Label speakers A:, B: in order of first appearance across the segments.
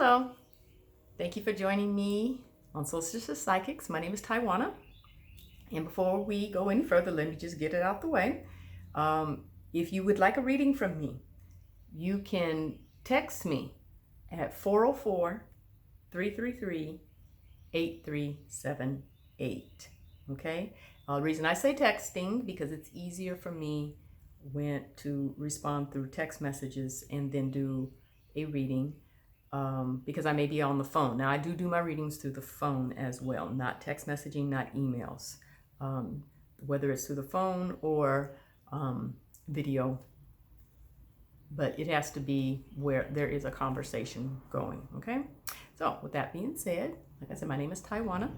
A: Hello, thank you for joining me on Solstice Psychics. My name is Taiwana, and before we go any further, let me just get it out the way. If you would like a reading from me, you can text me at 404 333 8378. Okay? The reason I say texting, because it's easier for me to respond through text messages and then do a reading. Because I may be on the phone. Now, I do my readings through the phone as well, not text messaging, not emails, whether it's through the phone or video, but it has to be where there is a conversation going, okay? So with that being said, like I said, my name is Taiwana.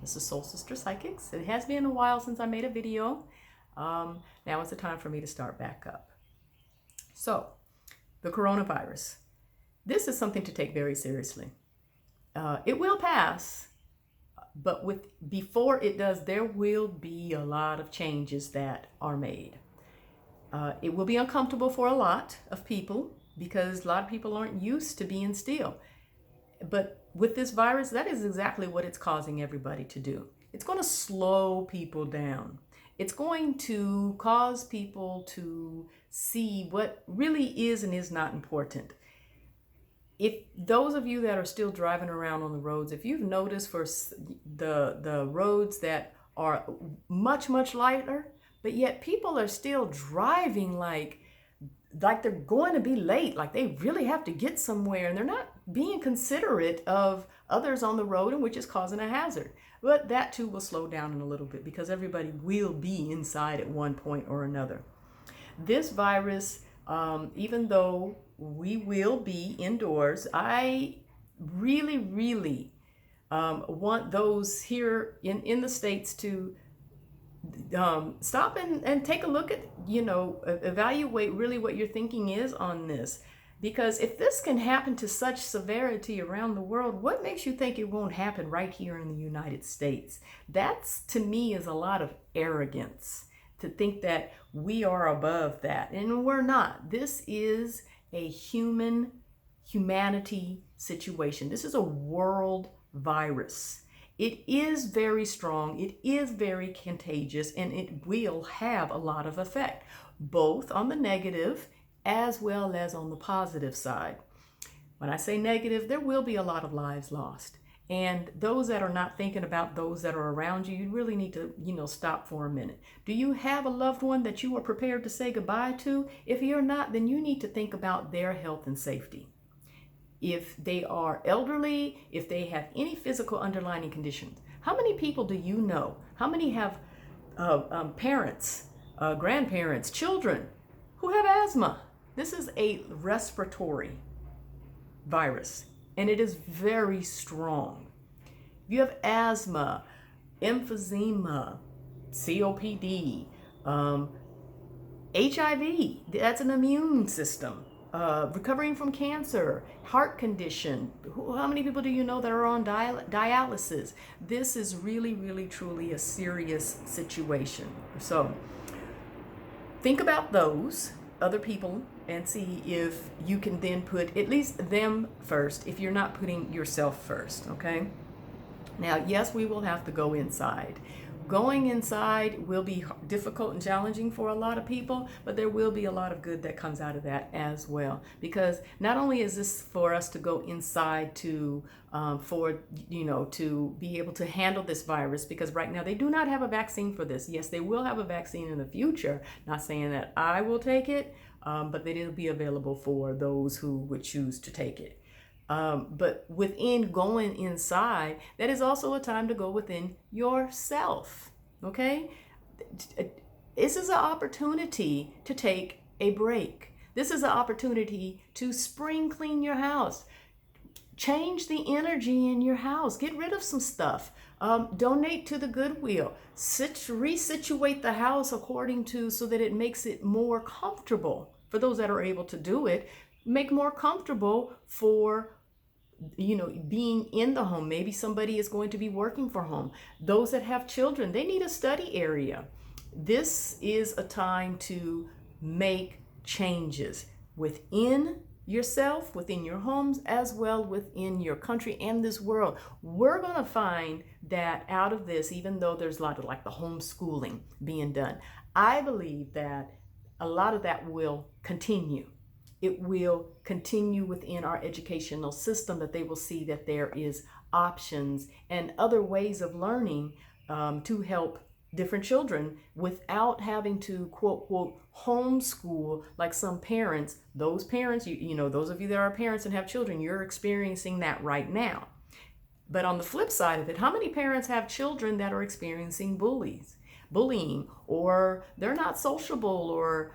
A: This is Soul Sister Psychics. It has been a while since I made a video. Now is the time for me to start back up. So, the coronavirus. This is something to take very seriously. It will pass, but before it does, there will be a lot of changes that are made. It will be uncomfortable for a lot of people because a lot of people aren't used to being still. But with this virus, that is exactly what it's causing everybody to do. It's going to slow people down. It's going to cause people to see what really is and is not important. If those of you that are still driving around on the roads, if you've noticed for the roads that are much lighter, but yet people are still driving like they're going to be late, like they really have to get somewhere, and they're not being considerate of others on the road, and which is causing a hazard. But that too will slow down in a little bit because everybody will be inside at one point or another. This virus, even though we will be indoors, I really want those here in the States to stop and take a look at, evaluate really what your thinking is on this. Because if this can happen to such severity around the world, what makes you think it won't happen right here in the United States? That's, to me, is a lot of arrogance to think that we are above that, and we're not. This is a humanity situation. This is a world virus. It is very strong, it is very contagious, and it will have a lot of effect, both on the negative as well as on the positive side. When I say negative, there will be a lot of lives lost. And those that are not thinking about those that are around you, you really need to, stop for a minute. Do you have a loved one that you are prepared to say goodbye to? If you're not, then you need to think about their health and safety. If they are elderly, if they have any physical underlying conditions, how many people do you know? How many have parents, grandparents, children who have asthma? This is a respiratory virus, and it is very strong. If you have asthma, emphysema, COPD, HIV, that's an immune system, recovering from cancer, heart condition. How many people do you know that are on dialysis? This is really, truly a serious situation. So think about those other people and see if you can then put at least them first if you're not putting yourself first, okay? Now, yes, we will have to go inside. Going inside will be difficult and challenging for a lot of people, but there will be a lot of good that comes out of that as well. Because not only is this for us to go inside to be able to handle this virus, because right now they do not have a vaccine for this. Yes, they will have a vaccine in the future. Not saying that I will take it, but that it'll be available for those who would choose to take it. But within going inside, that is also a time to go within yourself, okay? This is an opportunity to take a break. This is an opportunity to spring clean your house. Change the energy in your house. Get rid of some stuff. Donate to the Goodwill. Resituate the house so that it makes it more comfortable for those that are able to do it. Make more comfortable for being in the home. Maybe somebody is going to be working from home. Those that have children, they need a study area. This is a time to make changes within yourself, within your homes, as well within your country and this world. We're going to find that out of this, even though there's a lot of like the homeschooling being done, I believe that a lot of that will continue. It will continue within our educational system, that they will see that there is options and other ways of learning to help different children without having to quote homeschool like some parents. Those parents, you know, those of you that are parents and have children, you're experiencing that right now. But on the flip side of it, how many parents have children that are experiencing bullying, or they're not sociable, or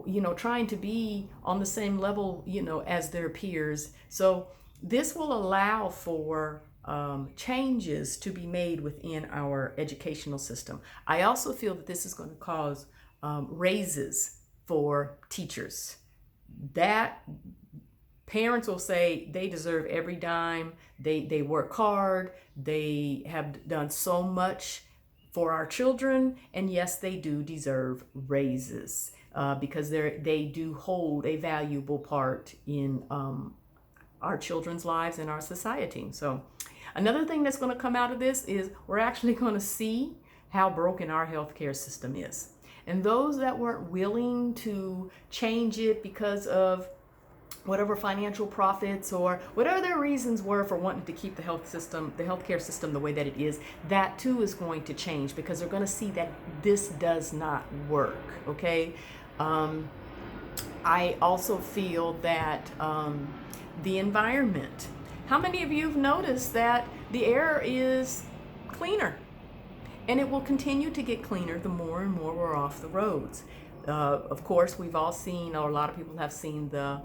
A: you know, trying to be on the same level, you know, as their peers? So this will allow for changes to be made within our educational system. I also feel that this is going to cause raises for teachers. That parents will say they deserve every dime. They work hard. They have done so much for our children, and yes, they do deserve raises because they do hold a valuable part in our children's lives and our society. So another thing that's going to come out of this is we're actually going to see how broken our healthcare system is. And those that weren't willing to change it because of whatever financial profits or whatever their reasons were for wanting to keep the healthcare system the way that it is, that too is going to change, because they're going to see that this does not work. Okay. I also feel that the environment. How many of you have noticed that the air is cleaner? And it will continue to get cleaner the more and more we're off the roads. Of course, we've all seen, or a lot of people have seen the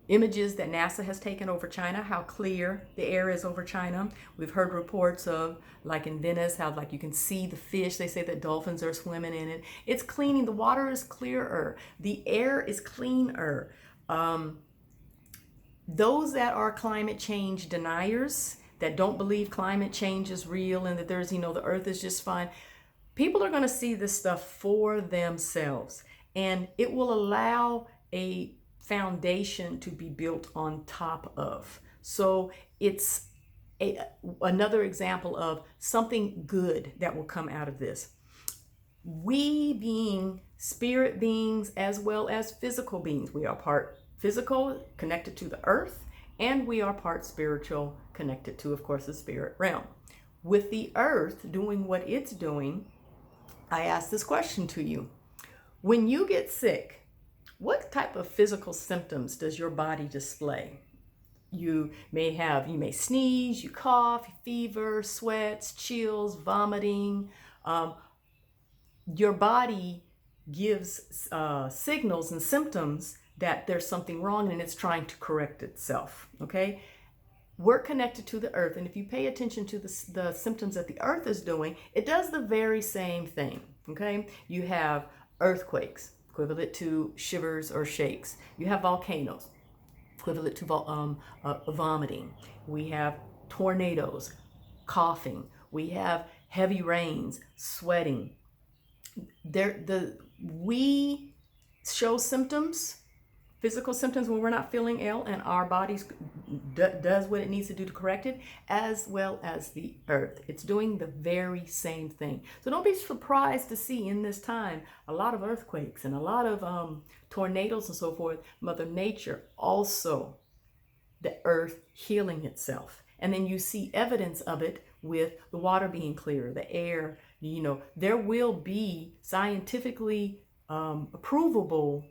A: images that NASA has taken over China, how clear the air is over China. We've heard reports of, like in Venice, how like you can see the fish. They say that dolphins are swimming in it. It's cleaning. The water is clearer. The air is cleaner. Those that are climate change deniers, that don't believe climate change is real and that there's, you know, the earth is just fine, people are going to see this stuff for themselves, and it will allow a foundation to be built on top of. So it's another example of something good that will come out of this. We being spirit beings as well as physical beings, we are part physical, connected to the earth, and we are part spiritual, connected to, of course, the spirit realm. With the earth doing what it's doing, I ask this question to you. When you get sick, what type of physical symptoms does your body display? You may sneeze, you cough, fever, sweats, chills, vomiting. Your body gives signals and symptoms that there's something wrong and it's trying to correct itself. Okay, we're connected to the earth, and if you pay attention to the symptoms that the earth is doing, it does the very same thing. Okay, you have earthquakes, equivalent to shivers or shakes. You have volcanoes, equivalent to vomiting. We have tornadoes, coughing. We have heavy rains, sweating. We show symptoms, physical symptoms, when we're not feeling ill, and our bodies does what it needs to do to correct it, as well as the earth. It's doing the very same thing. So don't be surprised to see in this time a lot of earthquakes and a lot of tornadoes and so forth. Mother Nature also, the earth healing itself. And then you see evidence of it with the water being clear, the air. You know, there will be scientifically provable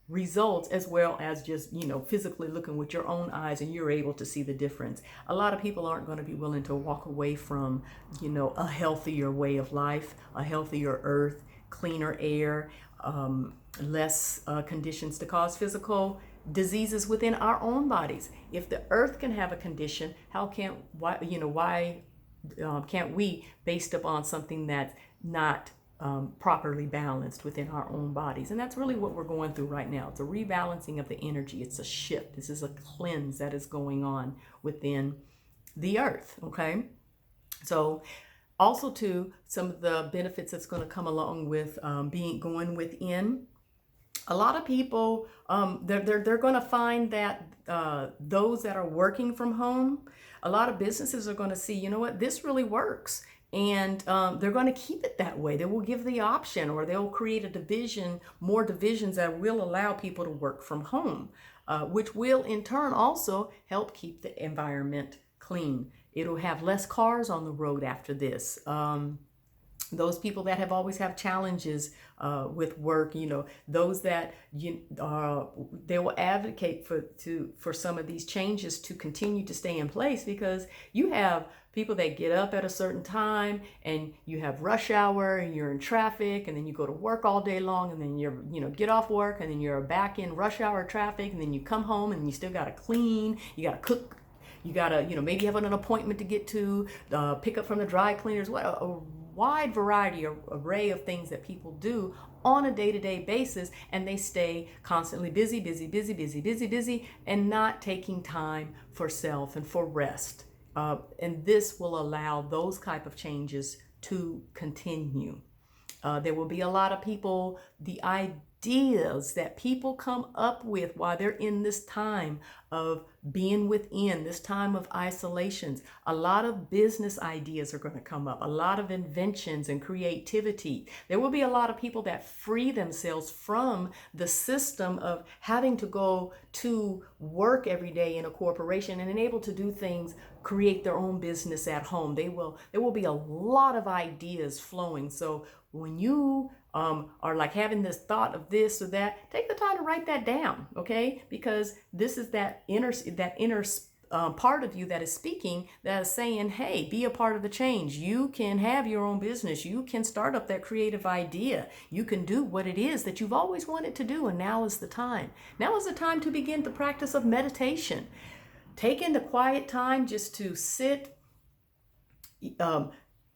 A: results, as well as just, you know, physically looking with your own eyes, and you're able to see the difference. A lot of people aren't going to be willing to walk away from, you know, a healthier way of life, a healthier earth, cleaner air, less conditions to cause physical diseases within our own bodies. If the earth can have a condition, why can't we, based upon something that's not properly balanced within our own bodies? And that's really what we're going through right now. It's a rebalancing of the energy. It's a shift. This is a cleanse that is going on within the earth. Okay, so also too, some of the benefits that's going to come along with going within A lot of people, they're going to find that those that are working from home, a lot of businesses are going to see, you know what, this really works. And they're going to keep it that way. They will give the option, or they'll create a division, more divisions that will allow people to work from home, which will in turn also help keep the environment clean. It'll have less cars on the road after this. Those people that have always have challenges with work, those that they will advocate for some of these changes to continue to stay in place, because you have people that get up at a certain time and you have rush hour and you're in traffic, and then you go to work all day long, and then you're get off work and then you're back in rush hour traffic, and then you come home and you still got to clean, you got to cook, you got to maybe have an appointment to get to, pick up from the dry cleaners, what a wide variety or array of things that people do on a day-to-day basis, and they stay constantly busy, and not taking time for self and for rest. And this will allow those type of changes to continue. There will be a lot of people, the ideas that people come up with while they're in this time of being within, this time of isolations. A lot of business ideas are going to come up, a lot of inventions and creativity. There will be a lot of people that free themselves from the system of having to go to work every day in a corporation, and able to do things, create their own business at home. There will be a lot of ideas flowing. So when you are like having this thought of this or that, take the time to write that down, okay? Because this is that inner part of you that is speaking, that is saying, hey, be a part of the change. You can have your own business. You can start up that creative idea. You can do what it is that you've always wanted to do, and now is the time. Now is the time to begin the practice of meditation. Taking the quiet time just to sit,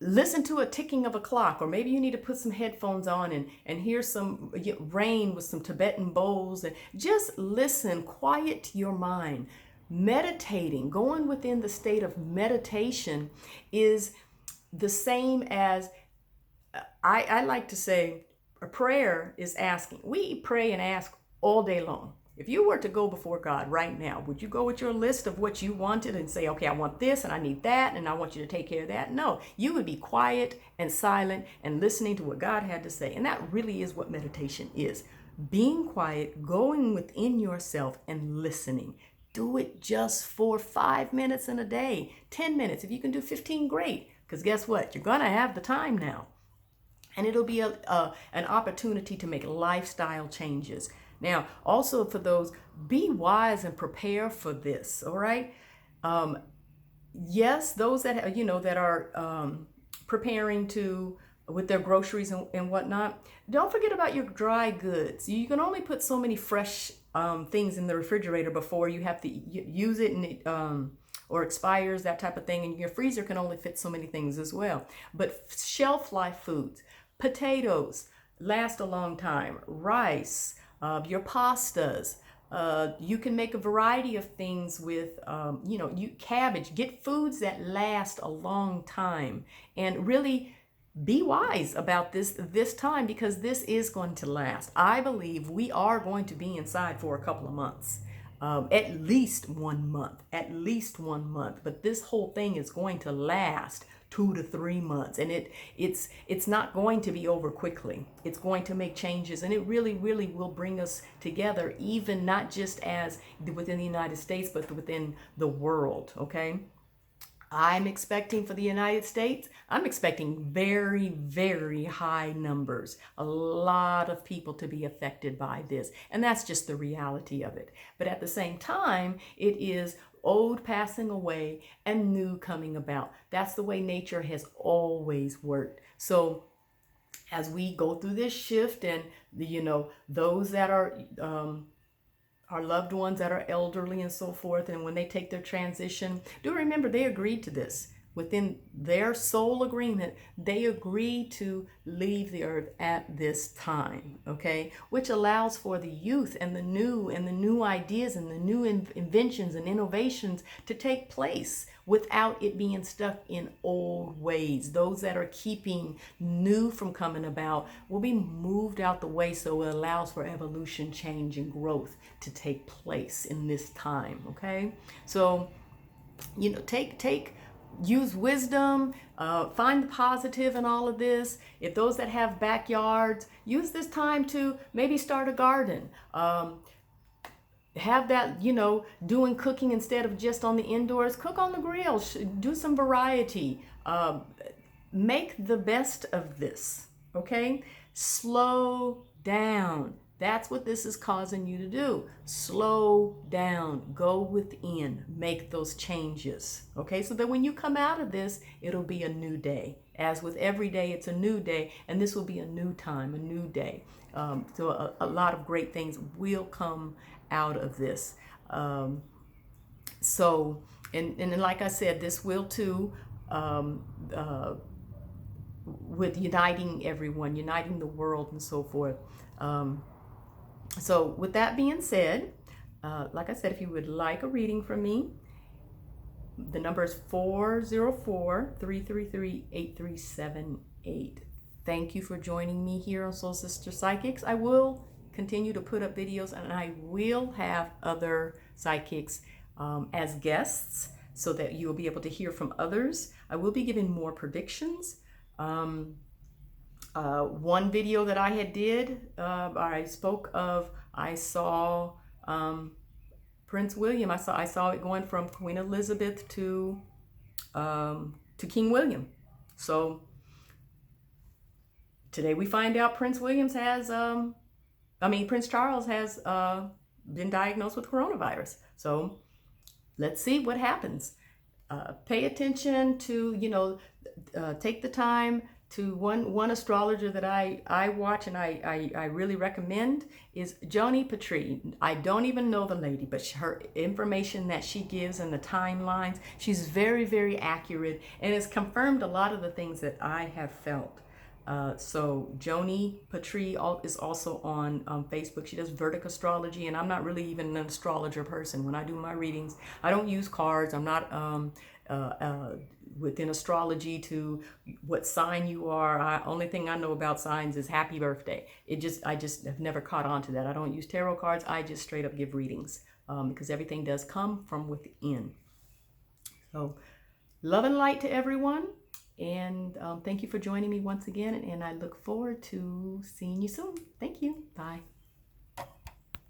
A: listen to a ticking of a clock, or maybe you need to put some headphones on and hear some rain with some Tibetan bowls, and just listen, quiet your mind. Meditating, going within the state of meditation, is the same as, I like to say, a prayer is asking. We pray and ask all day long. If you were to go before God right now, would you go with your list of what you wanted and say, okay, I want this and I need that and I want you to take care of that? No, you would be quiet and silent and listening to what God had to say. And that really is what meditation is. Being quiet, going within yourself and listening. Do it just for 5 minutes in a day, 10 minutes. If you can do 15, great. Because guess what? You're going to have the time now. And it'll be an opportunity to make lifestyle changes. Now, also for those, be wise and prepare for this, all right? Yes, those that that are preparing with their groceries and whatnot, don't forget about your dry goods. You can only put so many fresh things in the refrigerator before you have to use it, and it or expires, that type of thing. And your freezer can only fit so many things as well. But shelf life foods, potatoes last a long time, rice, your pastas. You can make a variety of things with, cabbage. Get foods that last a long time, and really be wise about this time, because this is going to last. I believe we are going to be inside for a couple of months, at least 1 month, But this whole thing is going to last 2 to 3 months, and it's not going to be over quickly. It's going to make changes, and it really will bring us together, even not just as within the United States, but within the world. Okay, I'm expecting for the United States, I'm expecting very, very high numbers, a lot of people to be affected by this, and that's just the reality of it. But at the same time, it is old passing away and new coming about. That's the way nature has always worked. So as we go through this shift, and those that are our loved ones that are elderly and so forth, and when they take their transition, do remember they agreed to this. within their soul agreement, they agree to leave the earth at this time, okay? Which allows for the youth and the new ideas and the new inventions and innovations to take place without it being stuck in old ways. Those that are keeping new from coming about will be moved out the way, so it allows for evolution, change, and growth to take place in this time, okay? So, you know, use wisdom, find the positive in all of this. If those that have backyards, use this time to maybe start a garden. Have that, you know, doing cooking instead of just on the indoors. Cook on the grill, do some variety. Make the best of this, okay? Slow down. That's what this is causing you to do. Slow down, go within, make those changes, okay? So that when you come out of this, it'll be a new day. As with every day, it's a new day, and this will be a new time, a new day. So a lot of great things will come out of this. So, and like I said, this will too, with uniting everyone, uniting the world and so forth. So with that being said, like I said, if you would like a reading from me, the number is 404-333-8378. Thank you for joining me here on Soul Sister Psychics. I will continue to put up videos, and I will have other psychics as guests so that you'll be able to hear from others. I will be giving more predictions. One video that I had did, I spoke of, I saw Prince William. I saw it going from Queen Elizabeth to King William. So today we find out Prince Charles has been diagnosed with coronavirus. So let's see what happens. Pay attention to, you know, take the time to one astrologer that I watch and I really recommend is Joni Petrie. I don't even know the lady, but her information that she gives and the timelines, she's very, very accurate and has confirmed a lot of the things that I have felt. So Joni Petrie is also on Facebook. She does Verdict Astrology, and I'm not really even an astrologer person. When I do my readings, I don't use cards. I'm not within astrology to what sign you are. Only thing I know about signs is happy birthday. I just have never caught on to that. I don't use tarot cards. I just straight up give readings because everything does come from within. So love and light to everyone. And thank you for joining me once again. And I look forward to seeing you soon. Thank you. Bye.